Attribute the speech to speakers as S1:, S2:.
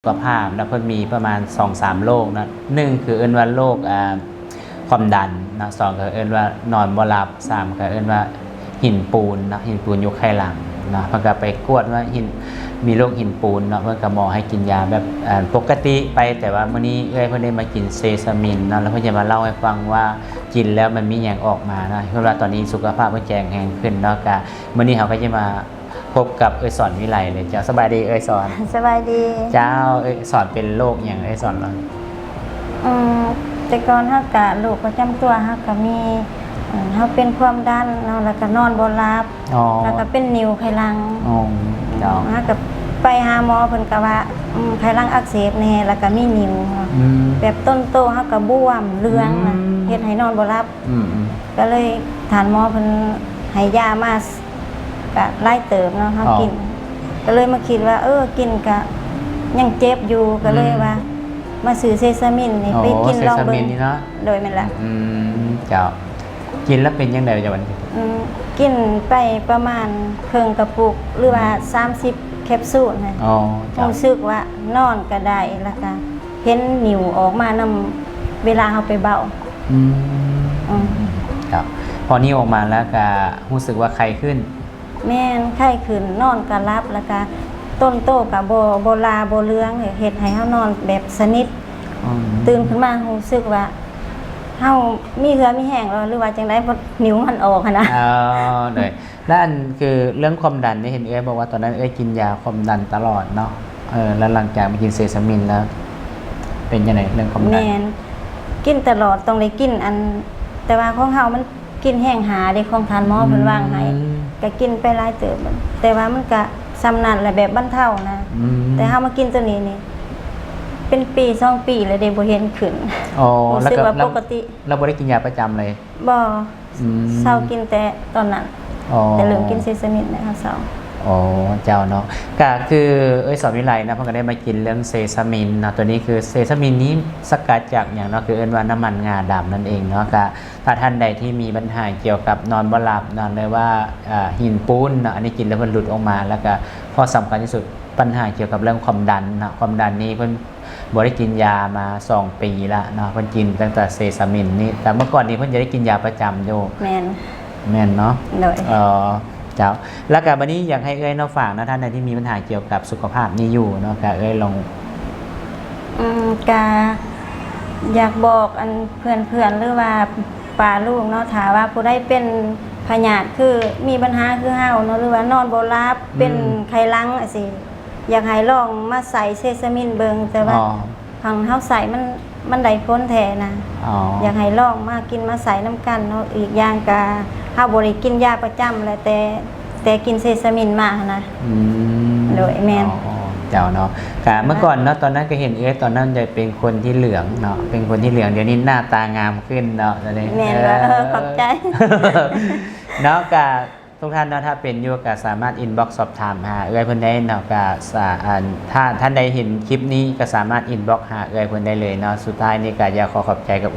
S1: สุขภาพนะเพิ่นมีประมาณ 2-3 โรคนะหนึ่งคือเอิ้นว่าโรคความดันนะสองก็เอิ้นว่านอนบ่หลับสามก็เอิ้นว่าหินปูนนะหินปูนอยู่ไขหลังนะเพิ่นก็ไปกวดว่ามีโรคหินปูนเนาะเพิ่นก็หมอให้กินยาแบบปกติไปแต่ว่ามื้อนี้เพิ่นได้มากินเซซามินเนาะแล้วเพิ่นจะมาเล่าให้ฟังว่ากินแล้วมันมีหยังออกมานะเพราะว่าตอนนี้สุขภาพเพิ่นแข็งแรงขึ้นเนาะก็มื้อนี้เราก็จะมาพบกับสอนวิไลเลยเจ้าสบายดีสอน
S2: สบายดี
S1: เจ้าสอนเป็นโรคอย่างสอนเรา
S2: แต่ก่อนเฮากะโรคประจำตัวเฮาก็มีเฮาเป็นความดันเนาะแล้วก็นอนบ่หลับแล้วก็เป็นนิ่วไขลัง
S1: เจ้า
S2: เฮาก็ไปหาหมอเพิ่นก็ว่าไขลังอักเสบแน่แล้วก็มีนิ่วแบบต้นโตเฮาก็บวมเรืองนะเฮ็ดให้นอนบ่หลับก็เลยถามหมอเพิ่นให้ยามาก็ไล่เติมเนาะเฮากินก็เลยมาคิดว่ากินก็ยังเจ็บอยู่ก็เลยว่ามาซื้อเซซามินนี่ไปกินลองเบิ่งโดยแม่นล่ะ
S1: เจ้ากินแล้วเป็นยังไงจ้ะวัน
S2: กินไปประมาณครึ่งกระปุกหรือว่า30แคปซูลนะรู้สึกว่านอนก็ได้แล้วก็เห็นนิ่วออกมานำเวลาเฮาไปเบา
S1: ครับพอนิ่วออกมาแล้วก็รู้สึกว่าไข้ขึ้น
S2: แม่นไข้ขึ้นนอนก็หลับแล้วก็ต้นโตกับบ่ลาบ่เรืองเฮ็ดให้เฮานอนแบบสนิทตื่นขึ้นมารู้สึกว่าเฮามีเหือมีแห้งแล้วหรือว่าจังได๋บ่นิ้วมันออกนะ
S1: เลยแล้วอันคือเรื่องความดันนี่เห็นบอกว่าตอนนั้นกินยาความดันตลอดเนาะแล้วหลังจากมากินเซซามินแล้วเป็นยังไงเรื่องความดันแม่น
S2: กินตลอดต้องได้กินอันแต่ว่าของเฮามันกินแห้งหาได้ของทานหมอเพิ่นวางให้ก็กินไปหลายเติบแต่ว่ามันก็ซ้ำนั่นแหละแบบบรรเทานะแต่เฮามากินตัวนี้นี่เป็นปี2ปีแล้วได้บ่เห็นขึ้น
S1: แล้วก็
S2: ปกติ
S1: เราบ่ได้กินยาประจำเลย
S2: บ่เช้ากินแต่ตอนนั้นแต่เริ่มกินเซซามินนะคะเช้า
S1: เจ้าเนาะก็คือสอนวิไลนะเพิ่นก็ได้มากินเรื่องเซซามินเนาะตัวนี้คือเซซามินนี้สกัดจากอย่างเนาะคือว่าน้ำมันงาดำนั่นเองเนาะก็ถ้าท่านใดที่มีปัญหาเกี่ยวกับนอนบ่หลับนอนเลยว่าหินปูนเนาะอันนี้กินแล้วมันหลุดออกมาแล้วก็ข้อสำคัญที่สุดปัญหาเกี่ยวกับเรื่องความดันนะความดันนี้เพิ่นบ่ได้กินยามา2 ปีละเนาะเพิ่นกินตั้งแต่เซซามินนี่แต่เมื่อก่อนนี้เพิ่นจะได้กินยาประจำอยู่
S2: แม่
S1: นเนาะเจ้าแล้วก็วันนี้อยากให้น้องฝากนะท่านใดที่มีปัญหาเกี่ยวกับสุขภาพนี้อยู่เนาะก็ลอง
S2: กาอยากบอกอันเพื่อนหรือว่าป้าลูกเนาะถ้าว่าผู้ใดเป็นพยาธิคือมีปัญหาคือเฮาเนาะหรือว่านอนบ่หลับเป็นไขลังสิอยากให้ลองมาใส่เซซามินเบิ่งแต่ว่าพังเฮาใส่มันได้ผลแท้นะอยากให้ลองมากินมาใส่น้ำกันเนาะอีกอย่างก็เฮาบ่ได้กินยาประจำแหละแต่กินเซซามินมานะโดยแม่น
S1: เจ้าเนาะค่ะเมื่อก่อนเนาะตอนนั้นก็เห็นตอนนั้นจะเป็นคนที่เหลืองเนาะเป็นคนที่เหลืองเดี๋ยวนี้หน้าตางามขึ้นเนาะตอนนี้
S2: แม่นว่าขอบใจ
S1: เนาะก็ทุกท่านเนาะถ้าเป็นอยู่ก็สามารถอินบ็อกซ์สอบถามหาเพิ่นได้เนาะก็ถ้าท่านใดเห็นคลิปนี้ก็สามารถอินบ็อกซ์หาเพิ่นได้เลยเนาะสุดท้ายนี่ก็อยากขอบใจกับ